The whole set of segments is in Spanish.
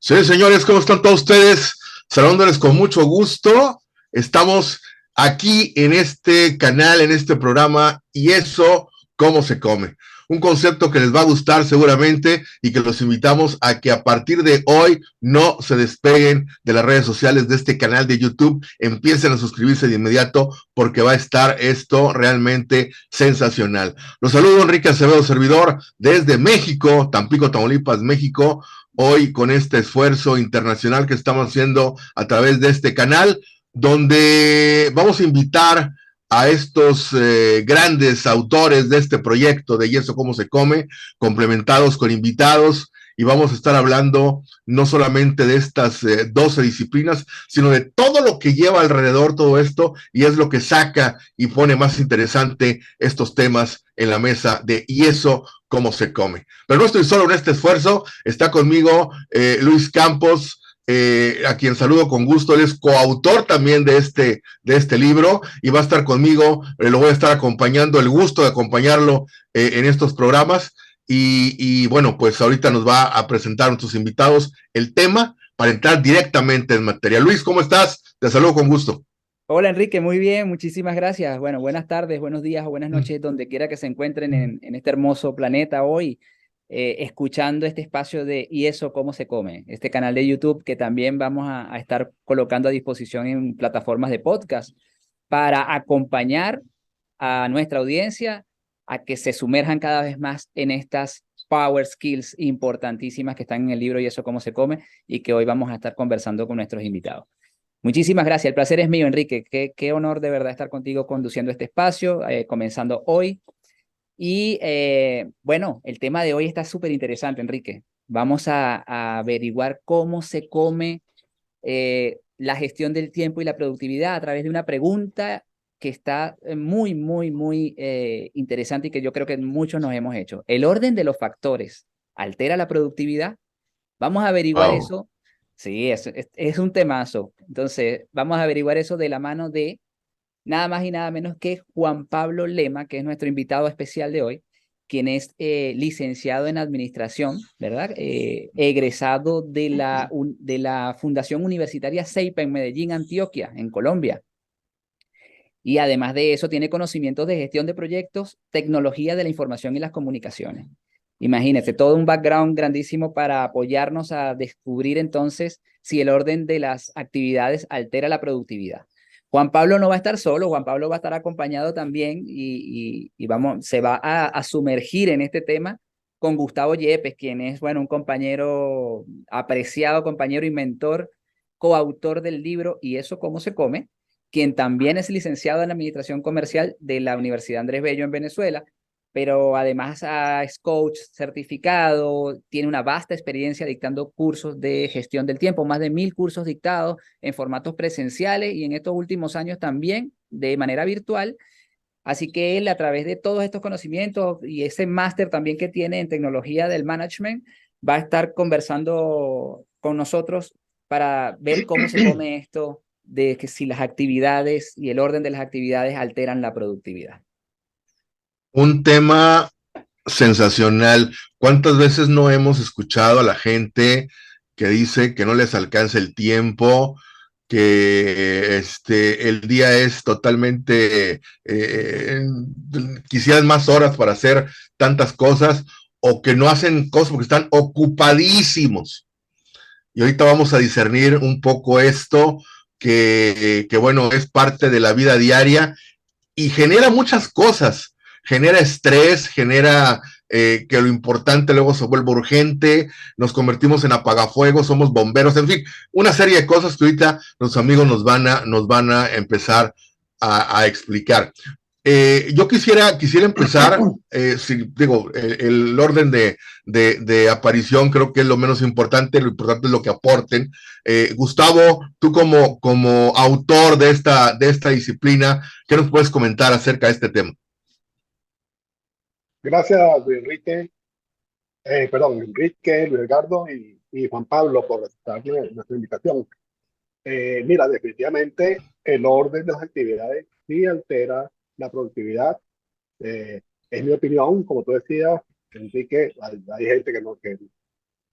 Sí, señores, ¿cómo están todos ustedes? Saludándoles con mucho gusto. Estamos aquí en este canal, en este programa, y eso, ¿cómo se come? Un concepto que les va a gustar seguramente y que los invitamos a que a partir de hoy no se despeguen de las redes sociales de este canal de YouTube, empiecen a suscribirse de inmediato porque va a estar esto realmente sensacional. Los saludo, Enrique Acevedo, servidor, desde México, Tampico, Tamaulipas, México, hoy con este esfuerzo internacional que estamos haciendo a través de este canal, donde vamos a invitar a estos grandes autores de este proyecto de Y eso cómo se come, complementados con invitados, y vamos a estar hablando no solamente de estas 12 disciplinas, sino de todo lo que lleva alrededor todo esto, y es lo que saca y pone más interesante estos temas en la mesa de Y eso cómo se come. Pero no estoy solo en este esfuerzo, está conmigo Luis Campos, a quien saludo con gusto. Él es coautor también de este libro y va a estar conmigo, lo voy a estar acompañando, el gusto de acompañarlo en estos programas. Bueno, pues ahorita nos va a presentar a nuestros invitados el tema para entrar directamente en materia. Luis, ¿cómo estás? Te saludo con gusto. Hola Enrique, muy bien, muchísimas gracias. Bueno, buenas tardes, buenos días o buenas noches, donde quiera que se encuentren en este hermoso planeta hoy, escuchando este espacio de Y eso cómo se come, este canal de YouTube que también vamos a estar colocando a disposición en plataformas de podcast para acompañar a nuestra audiencia a que se sumerjan cada vez más en estas power skills importantísimas que están en el libro Y eso cómo se come y que hoy vamos a estar conversando con nuestros invitados. Muchísimas gracias. El placer es mío, Enrique. Qué honor de verdad estar contigo conduciendo este espacio, comenzando hoy. Y bueno, el tema de hoy está súper interesante, Enrique. Vamos a averiguar cómo se come la gestión del tiempo y la productividad a través de una pregunta que está muy interesante y que yo creo que muchos nos hemos hecho. ¿El orden de los factores altera la productividad? Vamos a averiguar Wow. eso. Sí, es un temazo. Entonces, vamos a averiguar eso de la mano de nada más y nada menos que Juan Pablo Lema, que es nuestro invitado especial de hoy, quien es licenciado en administración, ¿verdad? Egresado de la Fundación Universitaria CEIPA en Medellín, Antioquia, en Colombia. Y además de eso, tiene conocimientos de gestión de proyectos, tecnología de la información y las comunicaciones. Imagínate, todo un background grandísimo para apoyarnos a descubrir entonces si el orden de las actividades altera la productividad. Juan Pablo no va a estar solo, Juan Pablo va a estar acompañado también y vamos, se va a sumergir en este tema con Gustavo Yepes, quien es, bueno, un compañero, apreciado compañero y mentor, coautor del libro Y eso cómo se come, quien también es licenciado en Administración Comercial de la Universidad Andrés Bello en Venezuela, pero además es coach certificado, tiene una vasta experiencia dictando cursos de gestión del tiempo, más de 1000 cursos dictados en formatos presenciales y en estos últimos años también de manera virtual. Así que él, a través de todos estos conocimientos y ese máster también que tiene en tecnología del management, va a estar conversando con nosotros para ver cómo se come esto de que si las actividades y el orden de las actividades alteran la productividad. Un tema sensacional. ¿Cuántas veces no hemos escuchado a la gente que dice que no les alcanza el tiempo, que el día es totalmente, quisieran más horas para hacer tantas cosas, o que no hacen cosas porque están ocupadísimos? Y ahorita vamos a discernir un poco esto, que bueno, es parte de la vida diaria y genera muchas cosas, genera estrés, genera que lo importante luego se vuelve urgente, nos convertimos en apagafuegos, somos bomberos, en fin, una serie de cosas que ahorita los amigos nos van a empezar a explicar. Yo quisiera empezar, si, digo, el orden de aparición creo que es lo menos importante, lo importante es lo que aporten. Gustavo, tú como autor de esta disciplina, ¿qué nos puedes comentar acerca de este tema? Gracias, Luis Enrique, perdón, Enrique, Luis Edgardo y Juan Pablo por aceptar nuestra invitación. Mira, definitivamente el orden de las actividades sí altera la productividad. Es mi opinión, como tú decías, Enrique, hay gente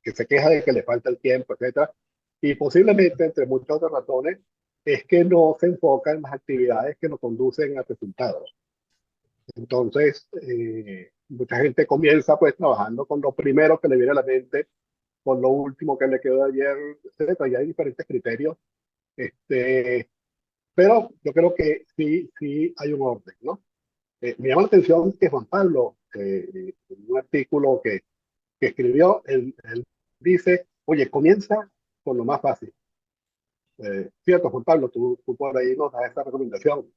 que se queja de que le falta el tiempo, etcétera. Y posiblemente, entre muchas otras razones, es que no se enfoca en las actividades que nos conducen a resultados. Entonces, mucha gente comienza pues trabajando con lo primero que le viene a la mente, con lo último que le quedó de ayer, etcétera. Y hay diferentes criterios. Pero yo creo que sí hay un orden, ¿no? Me llama la atención que Juan Pablo, en un artículo que escribió, él dice, oye, comienza con lo más fácil. Cierto, Juan Pablo, tú por ahí nos das esta recomendación. Tú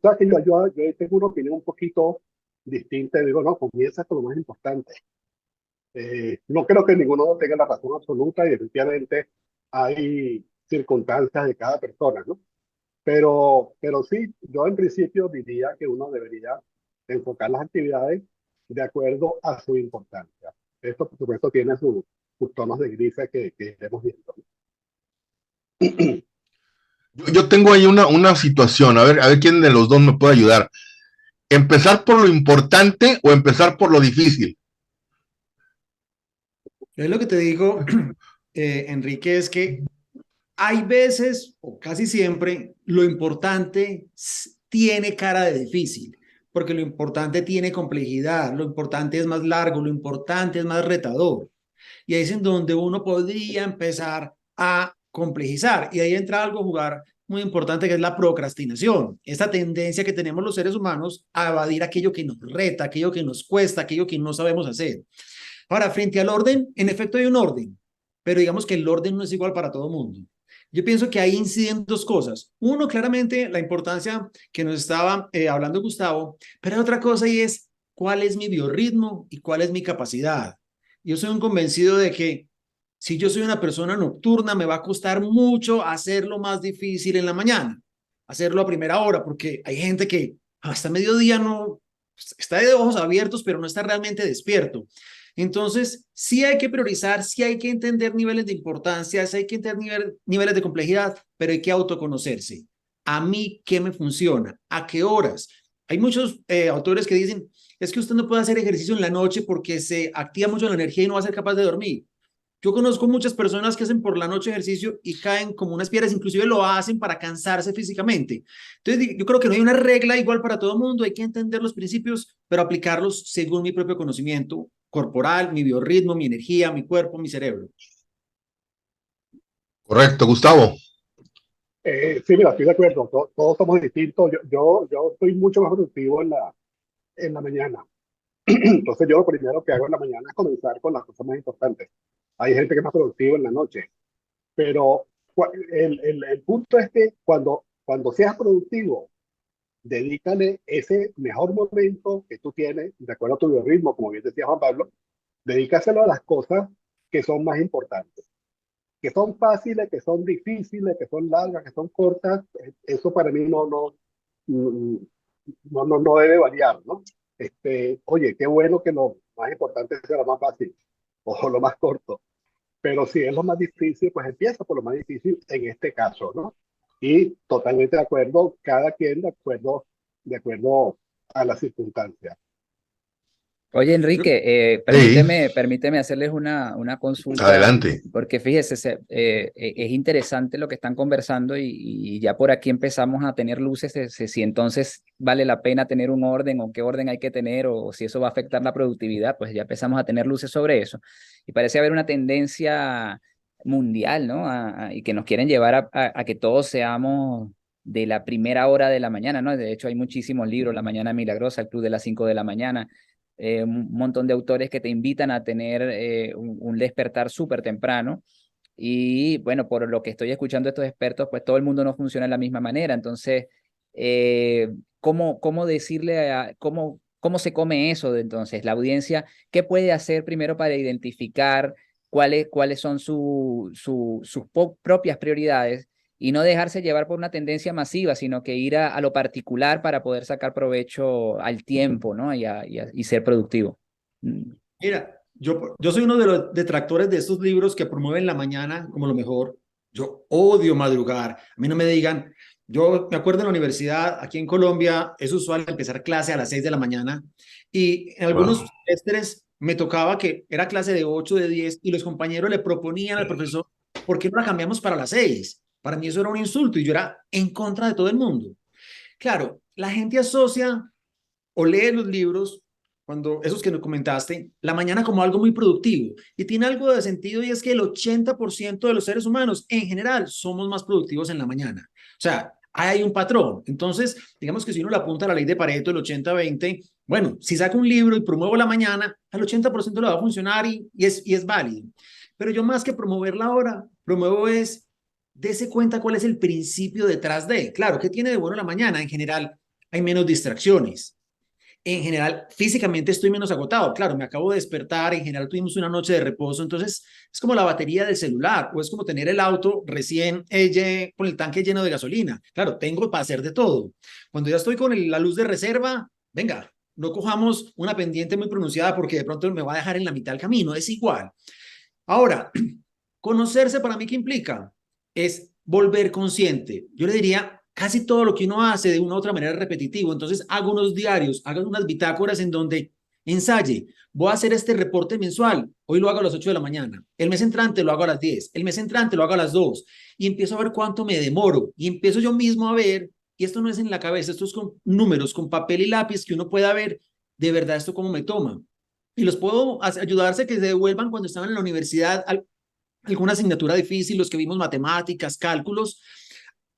sabes que yo tengo una opinión un poquito distinta. Digo, no, comienza con lo más importante. No creo que ninguno tenga la razón absoluta y definitivamente hay circunstancias de cada persona, ¿no? Pero sí, yo en principio diría que uno debería enfocar las actividades de acuerdo a su importancia. Esto, por supuesto, tiene sus tonos de grises que hemos visto. Yo tengo ahí una situación, a ver quién de los dos me puede ayudar. ¿Empezar por lo importante o empezar por lo difícil? Es lo que te digo, Enrique, es que hay veces, o casi siempre, lo importante tiene cara de difícil, porque lo importante tiene complejidad, lo importante es más largo, lo importante es más retador. Y ahí es en donde uno podría empezar a complejizar. Y ahí entra algo a jugar muy importante, que es la procrastinación. Esta tendencia que tenemos los seres humanos a evadir aquello que nos reta, aquello que nos cuesta, aquello que no sabemos hacer. Ahora, frente al orden, en efecto hay un orden, pero digamos que el orden no es igual para todo el mundo. Yo pienso que ahí inciden dos cosas. Uno, claramente, la importancia que nos estaba hablando Gustavo, pero hay otra cosa y es cuál es mi biorritmo y cuál es mi capacidad. Yo soy un convencido de que si yo soy una persona nocturna, me va a costar mucho hacerlo más difícil en la mañana, hacerlo a primera hora, porque hay gente que hasta mediodía no está de ojos abiertos, pero no está realmente despierto. Entonces, sí hay que priorizar, sí hay que entender niveles de importancia, sí hay que entender niveles de complejidad, pero hay que autoconocerse. ¿A mí qué me funciona? ¿A qué horas? Hay muchos autores que dicen, es que usted no puede hacer ejercicio en la noche porque se activa mucho la energía y no va a ser capaz de dormir. Yo conozco muchas personas que hacen por la noche ejercicio y caen como unas piedras, inclusive lo hacen para cansarse físicamente. Entonces, yo creo que no hay una regla igual para todo el mundo, hay que entender los principios, pero aplicarlos según mi propio conocimiento corporal, mi biorritmo, mi energía, mi cuerpo, mi cerebro. Correcto, Gustavo. Sí, mira, estoy de acuerdo. Todos somos distintos. Yo estoy mucho más productivo en la mañana. Entonces, yo lo primero que hago en la mañana es comenzar con las cosas más importantes. Hay gente que es más productiva en la noche, pero el punto es que cuando seas productivo, dedícale ese mejor momento que tú tienes, de acuerdo a tu biorritmo, como bien decía Juan Pablo, dedícaselo a las cosas que son más importantes, que son fáciles, que son difíciles, que son largas, que son cortas. Eso para mí no debe variar, ¿no? Oye, qué bueno que lo más importante sea lo más fácil o lo más corto, pero si es lo más difícil, pues empieza por lo más difícil en este caso, ¿no? Y totalmente de acuerdo, cada quien de acuerdo a las circunstancias. Oye, Enrique, Sí, permíteme hacerles una consulta, adelante. porque fíjese, es interesante lo que están conversando y ya por aquí empezamos a tener luces de si entonces vale la pena tener un orden o qué orden hay que tener o si eso va a afectar la productividad, pues ya empezamos a tener luces sobre eso. Y parece haber una tendencia mundial, ¿no? Y que nos quieren llevar a que todos seamos de la primera hora de la mañana, ¿no? De hecho, hay muchísimos libros, La Mañana Milagrosa, El Club de las 5 de la mañana, un montón de autores que te invitan a tener un despertar súper temprano. Y bueno, por lo que estoy escuchando de estos expertos, pues todo el mundo no funciona de la misma manera. Entonces, ¿cómo decirle cómo se come eso de entonces? La audiencia, ¿qué puede hacer primero para identificar cuáles son sus propias prioridades y no dejarse llevar por una tendencia masiva, sino que ir a lo particular para poder sacar provecho al tiempo, ¿no? Y ser productivo? Mira, yo soy uno de los detractores de estos libros que promueven la mañana como lo mejor. Yo odio madrugar. A mí no me digan, yo me acuerdo en la universidad, aquí en Colombia, es usual empezar clase a las 6 de la mañana y en algunos Wow. semestres me tocaba que era clase de 8, de 10, y los compañeros le proponían al profesor, ¿por qué no la cambiamos para las 6? Para mí eso era un insulto y yo era en contra de todo el mundo. Claro, la gente asocia o lee los libros, cuando esos que nos comentaste, la mañana como algo muy productivo. Y tiene algo de sentido y es que el 80% de los seres humanos en general somos más productivos en la mañana. O sea, hay un patrón. Entonces, digamos que si uno le apunta a la ley de Pareto, el 80-20, bueno, si saco un libro y promuevo la mañana, al 80% le va a funcionar y es válido. Pero yo más que promover la hora, promuevo es, dése cuenta cuál es el principio detrás de. Claro, ¿qué tiene de bueno la mañana? En general, hay menos distracciones. En general, físicamente estoy menos agotado. Claro, me acabo de despertar, en general tuvimos una noche de reposo, entonces es como la batería del celular o es como tener el auto recién con el tanque lleno de gasolina. Claro, tengo para hacer de todo. Cuando ya estoy con la luz de reserva, venga, no cojamos una pendiente muy pronunciada porque de pronto me va a dejar en la mitad del camino, es igual. Ahora, conocerse para mí, ¿qué implica? Es volver consciente. Yo le diría, casi todo lo que uno hace de una u otra manera es repetitivo. Entonces, hago unos diarios, hago unas bitácoras en donde ensaye. Voy a hacer este reporte mensual. Hoy lo hago a las 8 de la mañana. El mes entrante lo hago a las 10. El mes entrante lo hago a las 2. Y empiezo a ver cuánto me demoro. Y empiezo yo mismo a ver, y esto no es en la cabeza, esto es con números, con papel y lápiz, que uno pueda ver de verdad esto cómo me toma. Y los puedo ayudarse que se devuelvan cuando estaban en la universidad alguna asignatura difícil, los que vimos matemáticas, cálculos.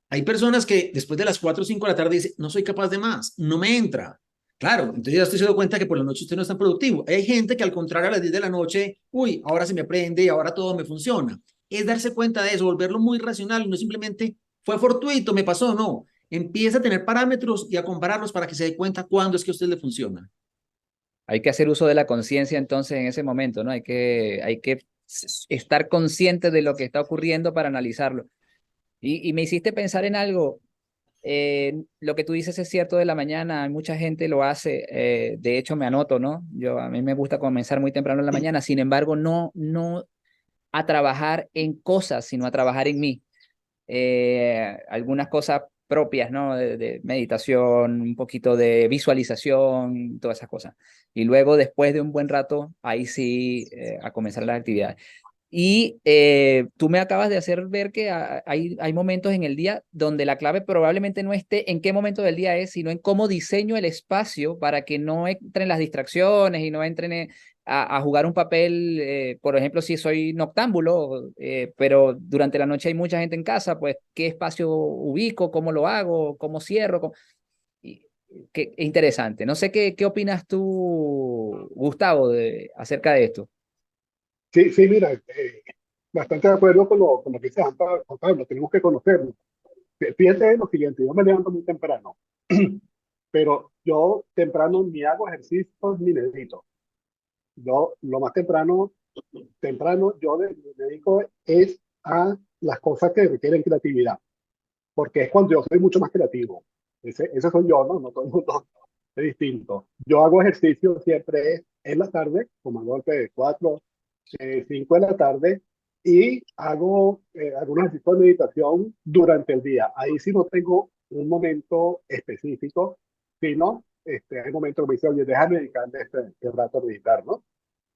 Hay personas que después de las 4 o 5 de la tarde dicen, no soy capaz de más, no me entra. Claro, entonces ya estoy dando cuenta que por la noche usted no es tan productivo. Hay gente que al contrario a las 10 de la noche, uy, ahora se me prende y ahora todo me funciona. Es darse cuenta de eso, volverlo muy racional, no simplemente fue fortuito, me pasó, no. Empieza a tener parámetros y a compararlos para que se dé cuenta cuándo es que a usted le funciona. Hay que hacer uso de la conciencia entonces en ese momento, ¿no? Hay que estar consciente de lo que está ocurriendo para analizarlo. Y me hiciste pensar en algo. Lo que tú dices es cierto de la mañana, mucha gente lo hace, de hecho me anoto, ¿no? A mí me gusta comenzar muy temprano en la mañana, sin embargo, no a trabajar en cosas, sino a trabajar en mí. Algunas cosas propias, ¿no? De meditación, un poquito de visualización, todas esas cosas. Y luego, después de un buen rato, ahí sí, a comenzar las actividades. Y tú me acabas de hacer ver que hay momentos en el día donde la clave probablemente no esté en qué momento del día es, sino en cómo diseño el espacio para que no entren las distracciones y no entren a jugar un papel, por ejemplo, si soy noctámbulo, pero durante la noche hay mucha gente en casa, pues qué espacio ubico, cómo lo hago, cómo cierro. Y, qué interesante. No sé qué opinas tú, Gustavo, acerca de esto. Sí, sí, mira, bastante de acuerdo con lo que dice Juan Pablo, tenemos que conocernos. Fíjate en lo siguiente, yo me levanto muy temprano, pero yo temprano ni hago ejercicios ni medito. Yo lo más temprano yo me dedico es a las cosas que requieren creatividad, porque es cuando yo soy mucho más creativo. Ese soy yo, ¿no? No todo el mundo es distinto. Yo hago ejercicio siempre en la tarde, como a golpe de 4, 5 de la tarde, y hago algunos ejercicios de meditación durante el día. Ahí sí no tengo un momento específico, sino hay momentos que me dicen, oye, déjame dedicarle este rato a meditar, ¿no?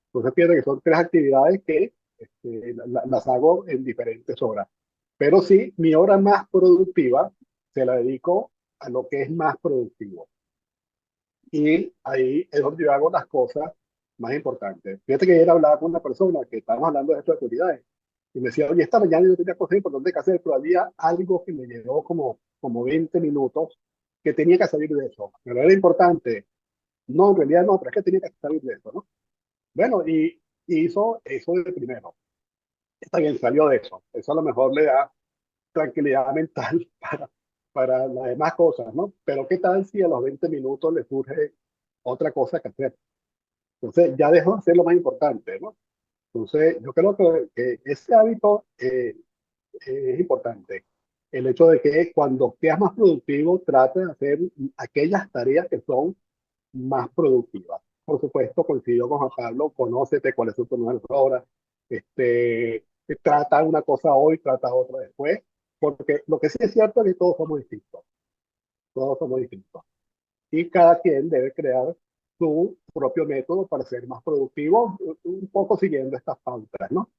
Entonces, fíjate que son tres actividades que las hago en diferentes horas. Pero sí, mi hora más productiva se la dedico a lo que es más productivo. Y ahí es donde yo hago las cosas más importantes. Fíjate que ayer hablaba con una persona que estábamos hablando de esto de actividades y me decía, oye, esta mañana yo tenía cosas importantes que hacer, pero había algo que me llevó como 20 minutos que tenía que salir de eso. Pero era importante. No, en realidad no, pero es que tenía que salir de eso, ¿no? Bueno, y hizo eso de primero. Está bien, salió de eso. Eso a lo mejor le da tranquilidad mental para las demás cosas, ¿no? Pero ¿qué tal si a los 20 minutos le surge otra cosa que hacer? Entonces ya dejó de hacer lo más importante, ¿no? Entonces yo creo que ese hábito es importante. El hecho de que cuando seas más productivo, trate de hacer aquellas tareas que son más productivas. Por supuesto, coincido con Juan Pablo, conócete cuáles son tus nuevas horas, trata una cosa hoy, trata otra después, porque lo que sí es cierto es que todos somos distintos, y cada quien debe crear su propio método para ser más productivo, un poco siguiendo estas pautas, ¿no?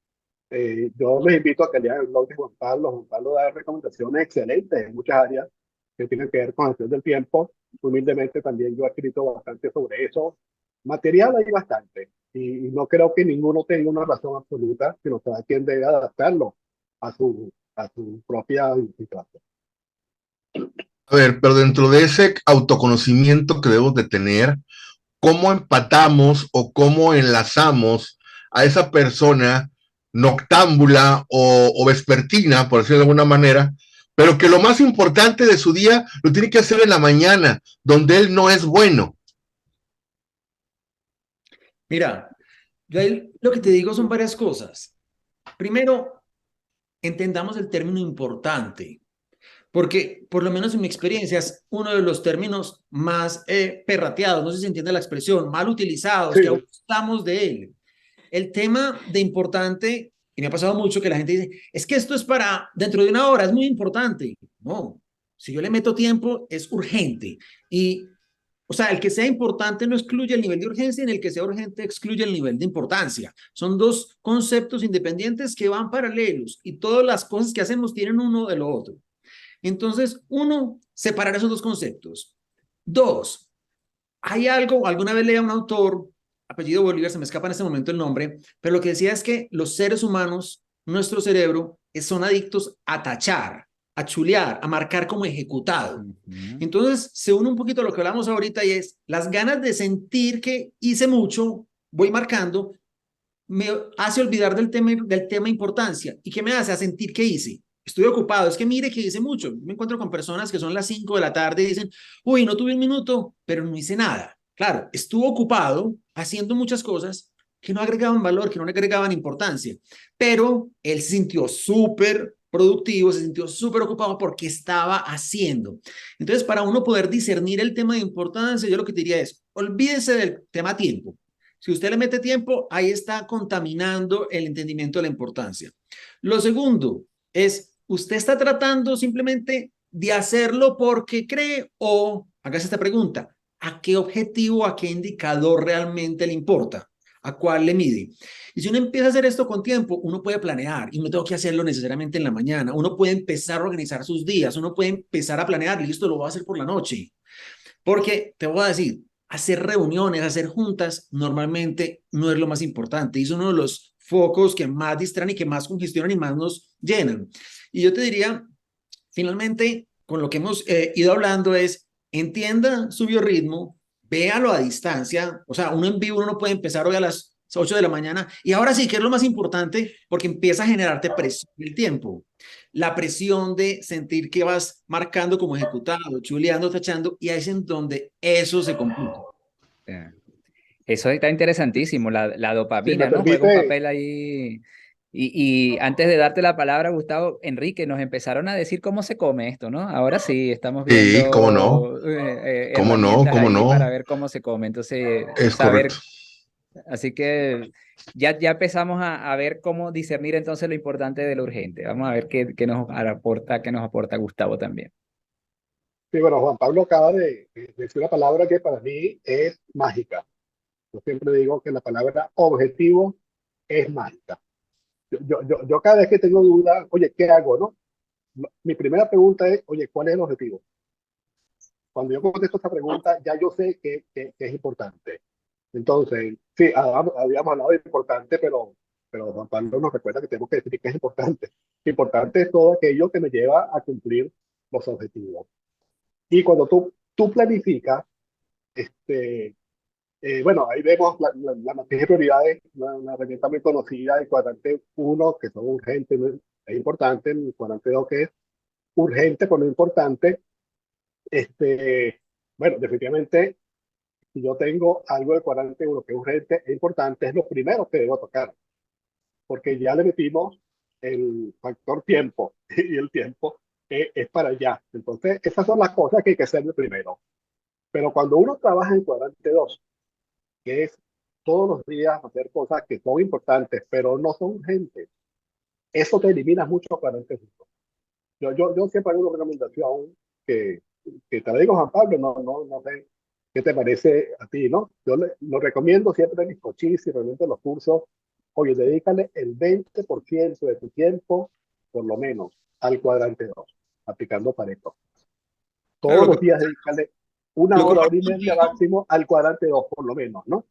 Yo les invito a que lean el blog de Juan Pablo. Juan Pablo da recomendaciones excelentes en muchas áreas que tienen que ver con gestión del tiempo. Humildemente también yo he escrito bastante sobre eso. Material hay bastante y no creo que ninguno tenga una razón absoluta, sino cada quien debe adaptarlo a su propia situación. A ver, pero dentro de ese autoconocimiento que debemos de tener, ¿cómo empatamos o cómo enlazamos a esa persona noctámbula o vespertina, por decirlo de alguna manera, pero que lo más importante de su día lo tiene que hacer en la mañana, donde él no es bueno? Mira, yo ahí lo que te digo son varias cosas. Primero, entendamos el término importante, porque por lo menos en mi experiencia es uno de los términos más perrateados, no sé si se entiende la expresión, mal utilizados, Sí, que abusamos de él. El tema de importante, y me ha pasado mucho que la gente dice, es que esto es para dentro de una hora, es muy importante. No, si yo le meto tiempo, es urgente. Y, o sea, el que sea importante no excluye el nivel de urgencia, y en el que sea urgente excluye el nivel de importancia. Son dos conceptos independientes que van paralelos y todas las cosas que hacemos tienen uno de lo otro. Entonces, uno, separar esos dos conceptos. Dos, hay algo, alguna vez leí a un autor, apellido Bolívar, se me escapa en este momento el nombre, pero lo que decía es que los seres humanos, nuestro cerebro, son adictos a tachar, a chulear, a marcar como ejecutado. Entonces, se une un poquito a lo que hablamos ahorita y es las ganas de sentir que hice mucho, voy marcando, me hace olvidar del tema importancia. ¿Y qué me hace? A sentir que hice. Estoy ocupado, es que mire que hice mucho. Me encuentro con personas que son las 5 de la tarde y dicen, uy, no tuve un minuto, pero no hice nada. Claro, estuvo ocupado haciendo muchas cosas que no agregaban valor, que no le agregaban importancia, pero él se sintió súper productivo, se sintió súper ocupado porque estaba haciendo. Entonces, para uno poder discernir el tema de importancia, yo lo que te diría es, olvídese del tema tiempo. Si usted le mete tiempo, ahí está contaminando el entendimiento de la importancia. Lo segundo es, usted está tratando simplemente de hacerlo porque cree o, hágase esta pregunta, ¿a qué objetivo, a qué indicador realmente le importa? ¿A cuál le mide? Y si uno empieza a hacer esto con tiempo, uno puede planear y no tengo que hacerlo necesariamente en la mañana. Uno puede empezar a organizar sus días, uno puede empezar a planear, listo, lo voy a hacer por la noche. Porque te voy a decir, hacer reuniones, hacer juntas, normalmente no es lo más importante. Y es uno de los focos que más distraen y que más congestionan y más nos llenan. Y yo te diría, finalmente, con lo que hemos ido hablando es, entienda su biorritmo, véalo a distancia. O sea, uno en vivo, uno no puede empezar hoy a las 8 de la mañana. Y ahora sí, que es lo más importante, porque empieza a generarte presión el tiempo. La presión de sentir que vas marcando como ejecutado, chuleando, tachando, y ahí es en donde eso se complica. Eso está interesantísimo, la si me dopamina, ¿no? Juega un permite, papel ahí. Y antes de darte la palabra, Gustavo, Enrique, nos empezaron a decir cómo se come esto, ¿no? Ahora sí, estamos Sí, cómo no, viendo cómo no, herramientas cómo allí para no, ver cómo se come. Entonces, es correcto. saber, así que ya empezamos a ver cómo discernir entonces lo importante de lo urgente. Vamos a ver qué nos aporta Gustavo también. sí, bueno, Juan Pablo acaba de decir una palabra que para mí es mágica. Yo siempre digo que la palabra objetivo es mágica. Yo cada vez que tengo duda, oye, ¿qué hago, no? Mi primera pregunta es, oye, ¿cuál es el objetivo? Cuando yo contesto esta pregunta, ya yo sé que es importante. Entonces, sí, habíamos hablado de importante, pero Juan Pablo nos recuerda que tenemos que decir que es importante. Importante es todo aquello que me lleva a cumplir los objetivos. Y cuando tú planificas, bueno, ahí vemos la matriz de prioridades, una herramienta muy conocida, el cuadrante uno que son urgentes, ¿no? Es importante, el cuadrante 2 que es urgente, pero no importante. Bueno, definitivamente, si yo tengo algo de cuadrante uno que es urgente e importante, es lo primero que debo tocar, porque ya le metimos el factor tiempo, y el tiempo es para allá. Entonces, esas son las cosas que hay que hacer de primero. Pero cuando uno trabaja en cuadrante 2 que es todos los días hacer cosas que son importantes, pero no son urgentes, eso te elimina mucho cuadrante 5. Yo siempre hago una recomendación que te la digo, Juan Pablo, no sé ¿Qué te parece a ti, no? Yo lo recomiendo siempre en mis coachings y realmente en los cursos. Oye, dedícale el 20% de tu tiempo, por lo menos, al cuadrante 2 aplicando Pareto. Claro, Todos los días dedícale una lo hora y comparto media contigo. máximo al cuadrante 2 por lo menos, ¿no?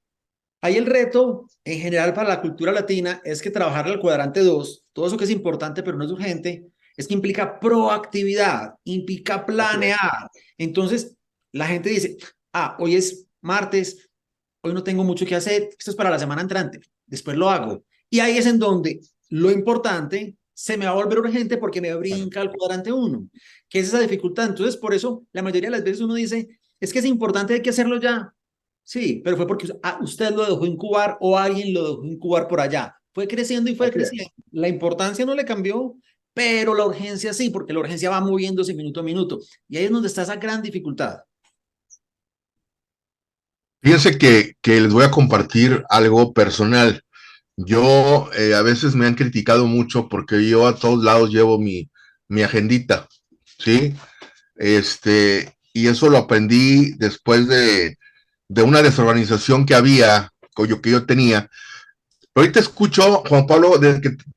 Ahí el reto en general para la cultura latina es que trabajar al cuadrante 2, todo eso que es importante pero no es urgente, es que implica proactividad, implica Así es. planear. Entonces, la gente dice, hoy es martes, hoy no tengo mucho que hacer, esto es para la semana entrante, después lo hago. Y ahí es en donde lo importante se me va a volver urgente porque me brinca al cuadrante 1, que es esa dificultad. Entonces, por eso, la mayoría de las veces uno dice, es que es importante, hay que hacerlo ya. Sí, pero fue porque usted lo dejó incubar o alguien lo dejó incubar por allá. Fue creciendo y fue Así es. creciendo. La importancia no le cambió, pero la urgencia sí, porque la urgencia va moviéndose minuto a minuto. Y ahí es donde está esa gran dificultad. Fíjense que les voy a compartir algo personal. Yo a veces me han criticado mucho porque yo a todos lados llevo mi agendita, ¿sí? Y eso lo aprendí después de una desorganización que había, que yo tenía. Pero ahorita escucho, Juan Pablo,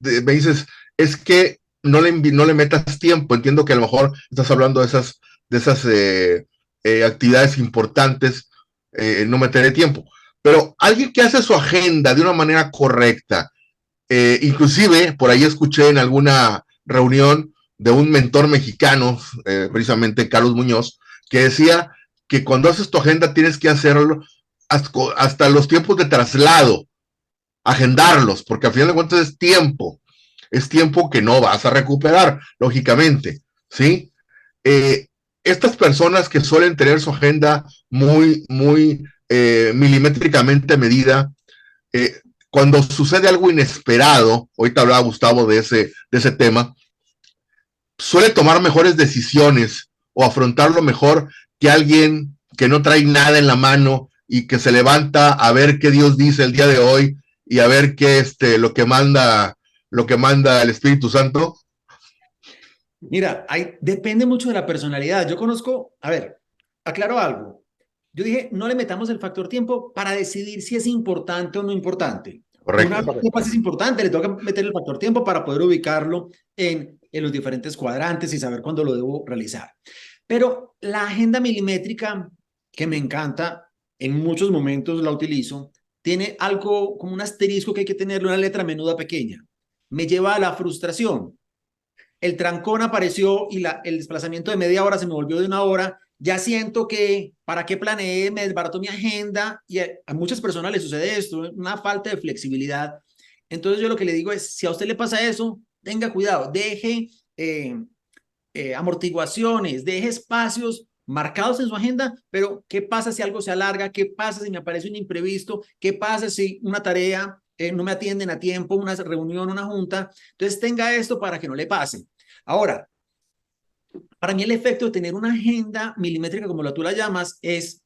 me dices, es que no le metas tiempo. Entiendo que a lo mejor estás hablando de esas actividades importantes, no meteré tiempo. Pero alguien que hace su agenda de una manera correcta, inclusive por ahí escuché en alguna reunión de un mentor mexicano, precisamente Carlos Muñoz, que decía que cuando haces tu agenda tienes que hacerlo hasta los tiempos de traslado, agendarlos, porque al final de cuentas es tiempo que no vas a recuperar, lógicamente, ¿sí? Eh, Estas personas que suelen tener su agenda muy milimétricamente medida, eh, cuando sucede algo inesperado, ahorita hablaba Gustavo de ese tema, suele tomar mejores decisiones o afrontarlo mejor que alguien que no trae nada en la mano y que se levanta a ver qué Dios dice el día de hoy y a ver qué lo que manda el Espíritu Santo. Mira, depende mucho de la personalidad. Yo conozco, a ver, aclaro algo. Yo dije, no le metamos el factor tiempo para decidir si es importante o no importante. Una Correcto. vez que pase es importante, le tengo que meter el factor tiempo para poder ubicarlo en los diferentes cuadrantes y saber cuándo lo debo realizar. Pero la agenda milimétrica, que me encanta, en muchos momentos la utilizo, tiene algo como un asterisco que hay que tenerle, una letra menuda pequeña. Me lleva a la frustración. El trancón apareció y el desplazamiento de media hora se me volvió de una hora. Ya siento que, ¿para qué planeé? Me desbarató mi agenda y a muchas personas les sucede esto, una falta de flexibilidad. Entonces yo lo que le digo es, si a usted le pasa eso, tenga cuidado, deje amortiguaciones, deje espacios marcados en su agenda, pero ¿qué pasa si algo se alarga? ¿Qué pasa si me aparece un imprevisto? ¿Qué pasa si una tarea no me atienden a tiempo, una reunión, una junta? Entonces tenga esto para que no le pase. Ahora, para mí el efecto de tener una agenda milimétrica, como tú la llamas, es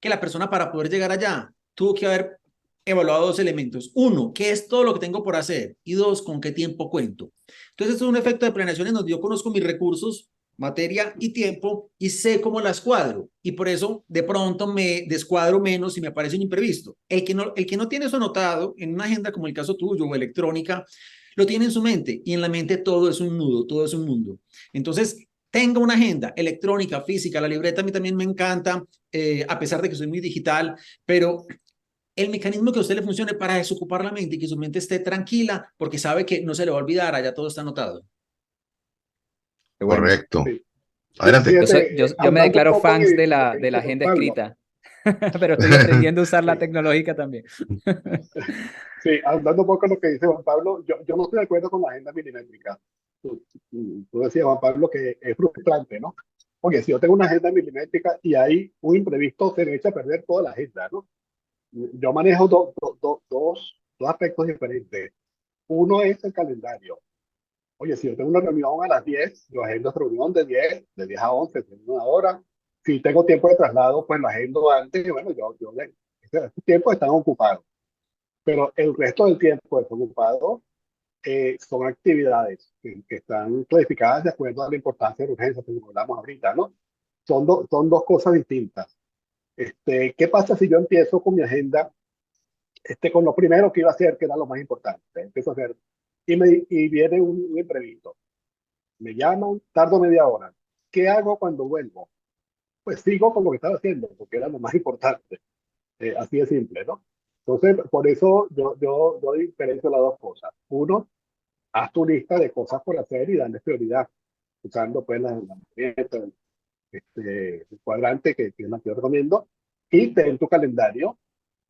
que la persona para poder llegar allá tuvo que haber evaluado dos elementos. Uno, ¿qué es todo lo que tengo por hacer? Y dos, ¿con qué tiempo cuento? Entonces, esto es un efecto de planeación en donde yo conozco mis recursos, materia y tiempo y sé cómo las cuadro. Y por eso, de pronto, me descuadro menos si me aparece un imprevisto. El que no tiene eso anotado en una agenda como el caso tuyo o electrónica, lo tiene en su mente y en la mente todo es un nudo, todo es un mundo. Entonces, tenga una agenda electrónica, física, la libreta a mí también me encanta, a pesar de que soy muy digital, pero el mecanismo que a usted le funcione para desocupar la mente y que su mente esté tranquila porque sabe que no se le va a olvidar, allá todo está anotado. Qué bueno. Correcto. Sí. Adelante. Fíjate, Yo me andando un declaro poco en fans lo que de la dice Juan agenda Pablo. escrita, pero estoy aprendiendo a usar la Sí, tecnológica también. sí, andando un poco en lo que dice Juan Pablo, yo no estoy de acuerdo con la agenda milimétrica. Tú decías, Juan Pablo, que es frustrante, ¿no? Oye, si yo tengo una agenda milimétrica y hay un imprevisto, se me echa a perder toda la agenda, ¿no? Yo manejo dos aspectos diferentes. Uno es el calendario. Oye, si yo tengo una reunión a las 10, yo agendo esa reunión de 10 a 11, de una hora. Si tengo tiempo de traslado, pues lo agendo antes y bueno, ese tiempo están ocupados. Pero el resto del tiempo desocupado son actividades que están clasificadas de acuerdo a la importancia de la urgencia, como hablamos ahorita, ¿no? Son dos cosas distintas. ¿Qué pasa si yo empiezo con mi agenda, con lo primero que iba a hacer, que era lo más importante? Empiezo a hacer, y viene un imprevisto. Me llaman, tardo media hora. ¿Qué hago cuando vuelvo? Pues sigo con lo que estaba haciendo, porque era lo más importante. Así de simple, ¿no? Entonces, por eso yo diferencio las dos cosas. Uno, haz tu lista de cosas por hacer y darle prioridad, usando pues la herramienta, el cuadrante que es la que yo recomiendo, y ten tu calendario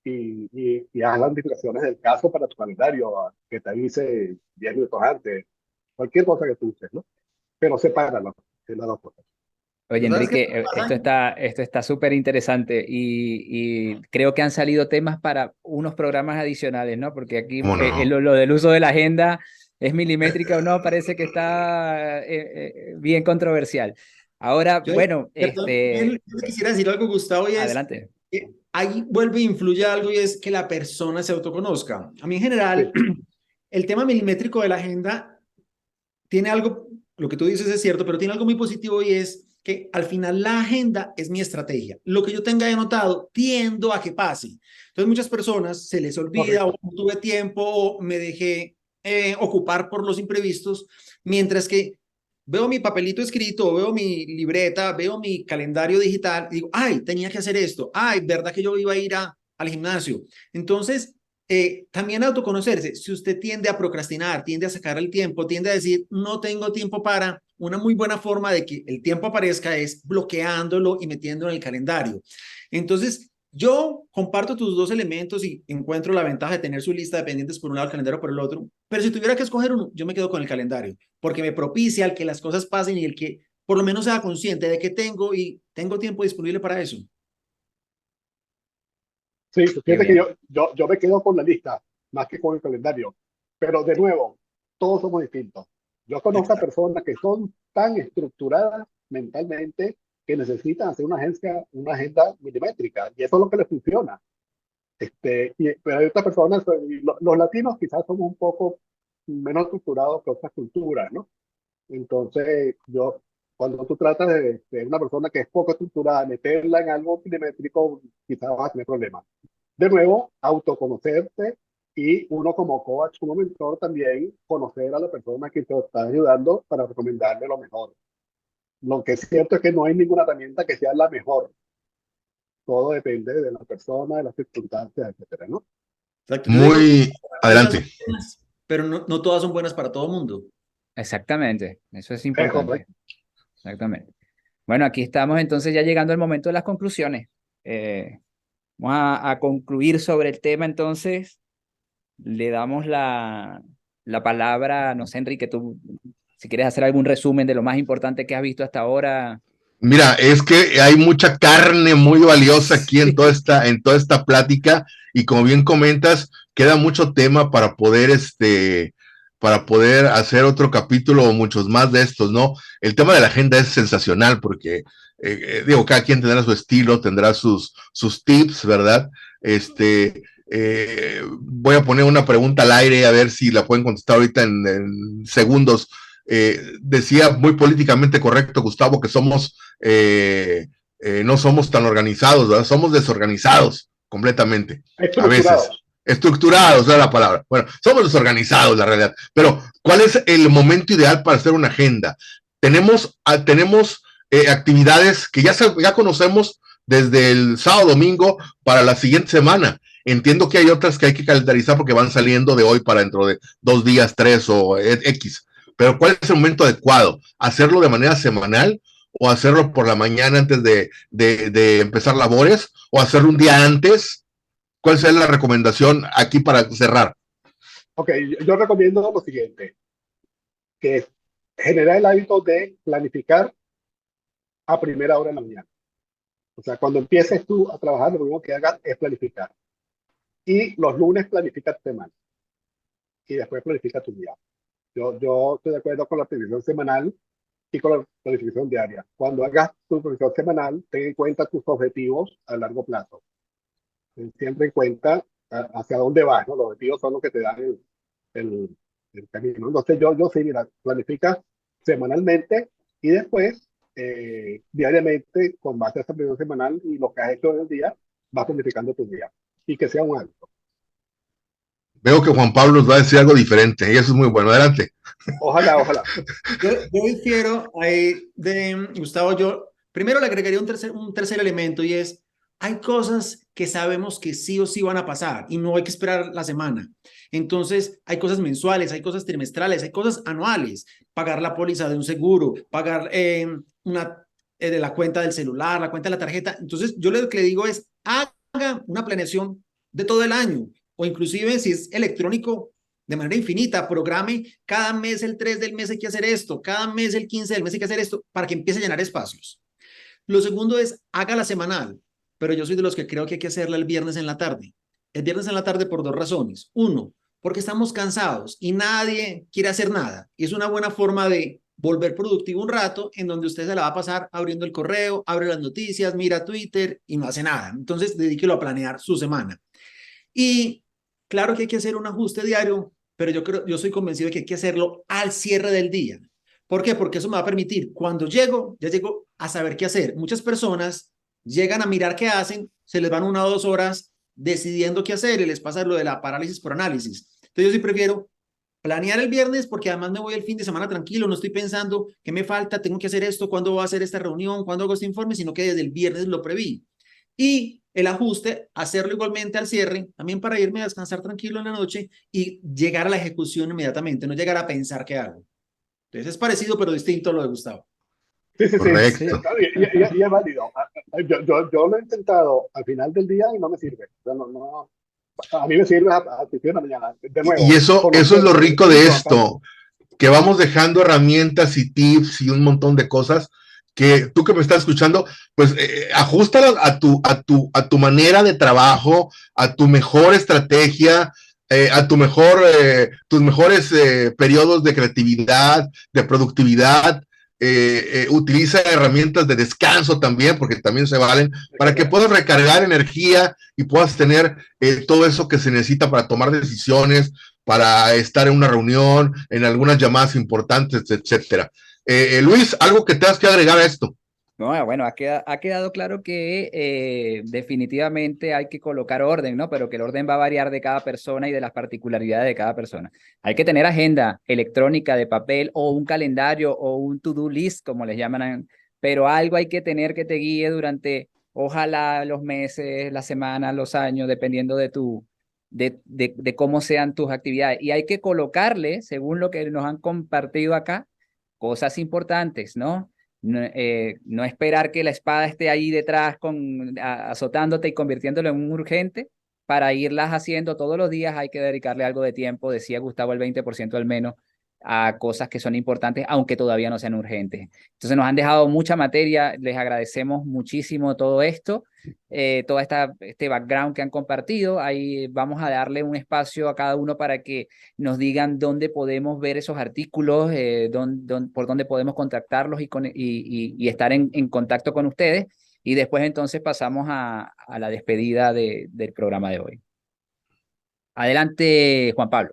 y haz las notificaciones del caso para tu calendario, que te avise 10 minutos antes, cualquier cosa que tú uses, ¿no? Pero sepáralo, de las dos cosas. Oye, ¿Sabes qué Enrique, pasa? esto está súper interesante y creo que han salido temas para unos programas adicionales, ¿no? Porque aquí ¿Cómo no? lo del uso de la agenda es milimétrica o no, parece que está bien controversial. Ahora, Yo, bueno, perdón, yo te quisiera decir algo, Gustavo, y es adelante. que ahí vuelve e influye algo y es que la persona se autoconozca. A mí en general, Sí, el tema milimétrico de la agenda tiene algo, lo que tú dices es cierto, pero tiene algo muy positivo y es que al final la agenda es mi estrategia. Lo que yo tenga anotado, tiendo a que pase. Entonces muchas personas se les olvida o correcto. no tuve tiempo o me dejé ocupar por los imprevistos, mientras que veo mi papelito escrito, veo mi libreta, veo mi calendario digital y digo, ay, tenía que hacer esto, ay, verdad que yo iba a ir al gimnasio. Entonces, también autoconocerse. Si usted tiende a procrastinar, tiende a sacar el tiempo, tiende a decir, no tengo tiempo para, una muy buena forma de que el tiempo aparezca es bloqueándolo y metiéndolo en el calendario. Entonces, yo comparto tus dos elementos y encuentro la ventaja de tener su lista de pendientes por un lado, el calendario por el otro, pero si tuviera que escoger uno, yo me quedo con el calendario, porque me propicia el que las cosas pasen y el que por lo menos sea consciente de que tengo y tengo tiempo disponible para eso. Sí, Qué fíjate que bien. yo me quedo con la lista, más que con el calendario. Pero de nuevo, todos somos distintos. Yo conozco a Exacto. personas que son tan estructuradas mentalmente que necesitan hacer una agenda milimétrica, y eso es lo que les funciona. Pero hay otras personas, los latinos quizás somos un poco menos estructurados que otras culturas, ¿no? Entonces, cuando tú tratas de una persona que es poco estructurada, meterla en algo milimétrico, quizás vas a tener problemas. De nuevo, autoconocerte, y uno como coach, como mentor, también conocer a la persona que te está ayudando para recomendarle lo mejor. Lo que es cierto es que no hay ninguna herramienta que sea la mejor. Todo depende de la persona, de las circunstancias, etcétera, ¿no? Exacto. Yo digo, Muy algunas son adelante. buenas, pero no todas son buenas para todo el mundo. Exactamente, eso es Es importante. correcto. Exactamente. Bueno, aquí estamos entonces ya llegando al momento de las conclusiones. Vamos a concluir sobre el tema entonces. Le damos la palabra, no sé, Enrique, tú, si quieres hacer algún resumen de lo más importante que has visto hasta ahora. Mira, es que hay mucha carne muy valiosa aquí Sí. en toda esta plática, y como bien comentas, queda mucho tema para poder hacer otro capítulo o muchos más de estos, ¿no? El tema de la agenda es sensacional porque, digo, cada quien tendrá su estilo, tendrá sus tips, ¿verdad? Voy a poner una pregunta al aire a ver si la pueden contestar ahorita en segundos. Decía muy políticamente correcto Gustavo que no somos tan organizados, ¿verdad? Somos desorganizados completamente, a veces. Estructurados. Estructurados, es la palabra. Bueno, somos desorganizados, la realidad. Pero, ¿cuál es el momento ideal para hacer una agenda? Tenemos actividades que ya conocemos desde el sábado, domingo, para la siguiente semana. Entiendo que hay otras que hay que calendarizar porque van saliendo de hoy para dentro de 2 días, 3 o X. Pero ¿cuál es el momento adecuado? ¿Hacerlo de manera semanal o hacerlo por la mañana antes de empezar labores o hacerlo un día antes? ¿Cuál sería la recomendación aquí para cerrar? Ok, yo recomiendo lo siguiente, que es generar el hábito de planificar a primera hora de la mañana. O sea, cuando empieces tú a trabajar, lo primero que hagas es planificar. Y los lunes planifica tu semana y después planifica tu día. Yo estoy de acuerdo con la planificación semanal y con la planificación diaria. Cuando hagas tu planificación semanal, ten en cuenta tus objetivos a largo plazo. Ten siempre en cuenta hacia dónde vas, ¿no? Los objetivos son los que te dan el camino. Entonces yo sí, mira, planifica semanalmente y después diariamente con base a esa previsión semanal y lo que has hecho en el día, vas planificando tu día y que sea un hábito. Veo que Juan Pablo nos va a decir algo diferente y eso es muy bueno. Adelante. Ojalá, ojalá. Yo difiero ahí de Gustavo. Yo primero le agregaría un tercer elemento y es, hay cosas que sabemos que sí o sí van a pasar y no hay que esperar la semana. Entonces, hay cosas mensuales, hay cosas trimestrales, hay cosas anuales. Pagar la póliza de un seguro, pagar de la cuenta del celular, la cuenta de la tarjeta. Entonces, yo lo que le digo es, haga una planeación de todo el año o inclusive si es electrónico, de manera infinita, programe cada mes el 3 del mes hay que hacer esto, cada mes el 15 del mes hay que hacer esto, para que empiece a llenar espacios. Lo segundo es, hágala semanal, pero yo soy de los que creo que hay que hacerla el viernes en la tarde. El viernes en la tarde por dos razones. Uno, porque estamos cansados y nadie quiere hacer nada. Y es una buena forma de volver productivo un rato en donde usted se la va a pasar abriendo el correo, abre las noticias, mira Twitter y no hace nada. Entonces, dedíquelo a planear su semana. Y claro que hay que hacer un ajuste diario, pero yo soy convencido de que hay que hacerlo al cierre del día. ¿Por qué? Porque eso me va a permitir, cuando llego, ya llego a saber qué hacer. Muchas personas llegan a mirar qué hacen, se les van 1 o 2 horas decidiendo qué hacer y les pasa lo de la parálisis por análisis. Entonces yo sí prefiero planear el viernes porque además me voy el fin de semana tranquilo, no estoy pensando qué me falta, tengo que hacer esto, cuándo voy a hacer esta reunión, cuándo hago este informe, sino que desde el viernes lo preví. Y el ajuste, hacerlo igualmente al cierre, también para irme a descansar tranquilo en la noche y llegar a la ejecución inmediatamente, no llegar a pensar qué hago. Entonces es parecido pero distinto a lo de Gustavo. Sí, sí, sí. Correcto. Y es válido. Yo lo he intentado al final del día y no me sirve. O sea, a mí me sirve a principio de la mañana. De Y nuevo, eso es lo conocer rico el de trabajar. esto, que vamos dejando herramientas y tips y un montón de cosas que tú que me estás escuchando, pues ajustalas a tu manera de trabajo, a tu mejor estrategia, tus mejores periodos de creatividad, de productividad. Utiliza herramientas de descanso también, porque también se valen, para que puedas recargar energía y puedas tener todo eso que se necesita para tomar decisiones, para estar en una reunión, en algunas llamadas importantes, etcétera. Luis, algo que tengas que agregar a esto. No, bueno, ha quedado claro que definitivamente hay que colocar orden, ¿no? Pero que el orden va a variar de cada persona y de las particularidades de cada persona. Hay que tener agenda electrónica de papel o un calendario o un to-do list, como les llaman, pero algo hay que tener que te guíe durante, ojalá, los meses, las semanas, los años, dependiendo de cómo sean tus actividades. Y hay que colocarle, según lo que nos han compartido acá, cosas importantes, ¿no? No esperar que la espada esté ahí detrás azotándote y convirtiéndolo en un urgente para irlas haciendo todos los días. Hay que dedicarle algo de tiempo, decía Gustavo, el 20% al menos, a cosas que son importantes, aunque todavía no sean urgentes. Entonces nos han dejado mucha materia, les agradecemos muchísimo todo esto, todo este background que han compartido. Ahí vamos a darle un espacio a cada uno para que nos digan dónde podemos ver esos artículos, por dónde podemos contactarlos y estar en contacto con ustedes. Y después entonces pasamos a la despedida del programa de hoy. Adelante, Juan Pablo.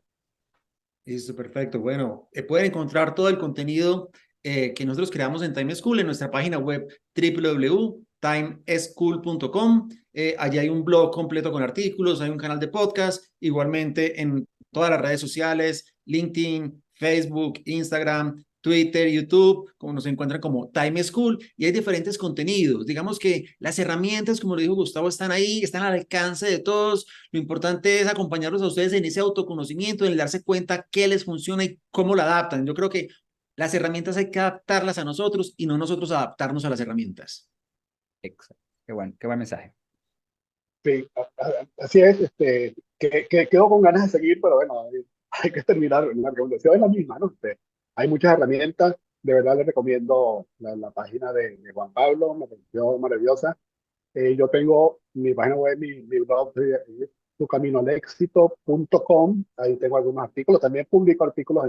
Listo, perfecto. Bueno, pueden encontrar todo el contenido que nosotros creamos en Time School en nuestra página web www.timeschool.com. Allí hay un blog completo con artículos, hay un canal de podcast, igualmente en todas las redes sociales, LinkedIn, Facebook, Instagram, Twitter, YouTube, como nos encuentran como Time School, y hay diferentes contenidos. Digamos que las herramientas, como lo dijo Gustavo, están ahí, están al alcance de todos. Lo importante es acompañarlos a ustedes en ese autoconocimiento, en el darse cuenta qué les funciona y cómo lo adaptan. Yo creo que las herramientas hay que adaptarlas a nosotros y no nosotros adaptarnos a las herramientas. Exacto. Qué buen mensaje. Sí, así es. Quedo con ganas de seguir, pero bueno, hay que terminar. La recomendación es la misma, ¿no? Hay muchas herramientas. De verdad les recomiendo la página de Juan Pablo, me pareció maravillosa. Yo tengo mi página web, mi blog, tucaminoalexito.com. Ahí tengo algunos artículos. También publico artículos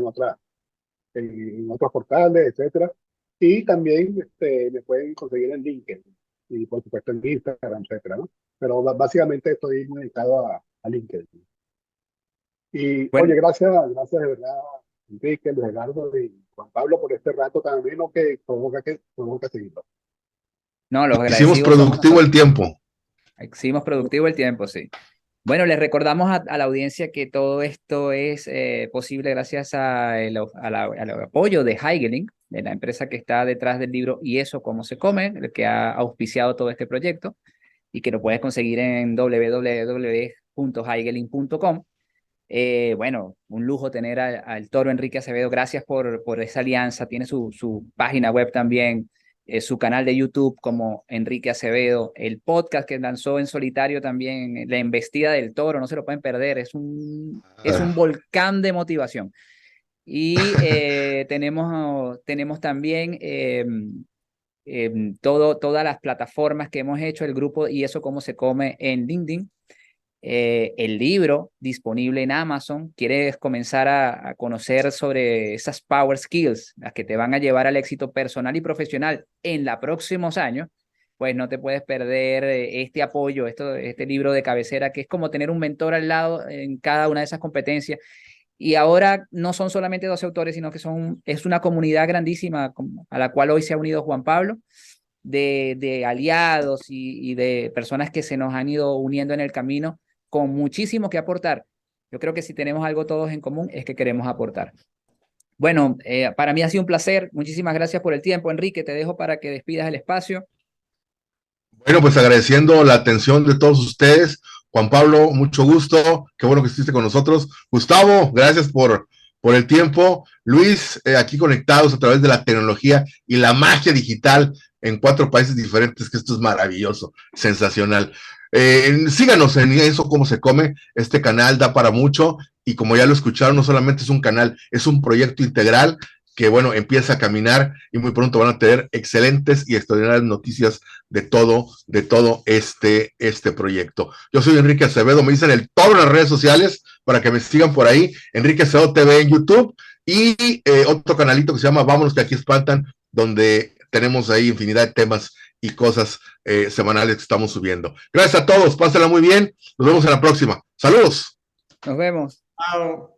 en otros portales, etcétera. Y también me pueden conseguir en LinkedIn y por supuesto en Instagram, etcétera, ¿no? Pero básicamente estoy muy dedicado a LinkedIn. Y Bueno, oye, gracias de verdad, Enrique, Luis Edgardo y Juan Pablo, por este rato tan ameno que tenemos que seguirlo. No, los Hicimos agradecidos somos productivo el nosotros. tiempo. Hicimos productivo el tiempo, sí. Bueno, les recordamos a la audiencia que todo esto es posible gracias al apoyo de Heigelin, de la empresa que está detrás del libro Y eso cómo se come, el que ha auspiciado todo este proyecto y que lo puedes conseguir en www.heigelin.com. Bueno, un lujo tener al toro Enrique Acevedo. Gracias por esa alianza. Tiene su página web también, su canal de YouTube como Enrique Acevedo, el podcast que lanzó en solitario también, La Embestida del Toro, no se lo pueden perder. Es un volcán de motivación. Y tenemos también todas las plataformas que hemos hecho, el grupo Y eso cómo se come en LinkedIn. El libro disponible en Amazon. ¿Quieres comenzar a conocer sobre esas power skills, las que te van a llevar al éxito personal y profesional en los próximos años? Pues no te puedes perder este apoyo, este libro de cabecera, que es como tener un mentor al lado en cada una de esas competencias. Y ahora no son solamente 12 autores, sino que es una comunidad grandísima a la cual hoy se ha unido Juan Pablo, de aliados y de personas que se nos han ido uniendo en el camino con muchísimo que aportar. Yo creo que si tenemos algo todos en común es que queremos aportar. Bueno, para mí ha sido un placer. Muchísimas gracias por el tiempo, Enrique. Te dejo para que despidas el espacio. Bueno, pues agradeciendo la atención de todos ustedes. Juan Pablo, mucho gusto. Qué bueno que estuviste con nosotros. Gustavo, gracias por el tiempo. Luis, aquí conectados a través de la tecnología y la magia digital en 4 países diferentes, que esto es maravilloso, sensacional. Síganos en Eso Cómo Se Come. Este canal da para mucho y como ya lo escucharon, no solamente es un canal, es un proyecto integral que, bueno, empieza a caminar y muy pronto van a tener excelentes y extraordinarias noticias de todo este proyecto. Yo soy Enrique Acevedo, me dicen el todo en las redes sociales para que me sigan por ahí, Enrique Acevedo TV en YouTube y otro canalito que se llama Vámonos que aquí espantan, donde tenemos ahí infinidad de temas y cosas semanales que estamos subiendo. Gracias a todos, pásenla muy bien, nos vemos en la próxima. Saludos. Nos vemos. Chao.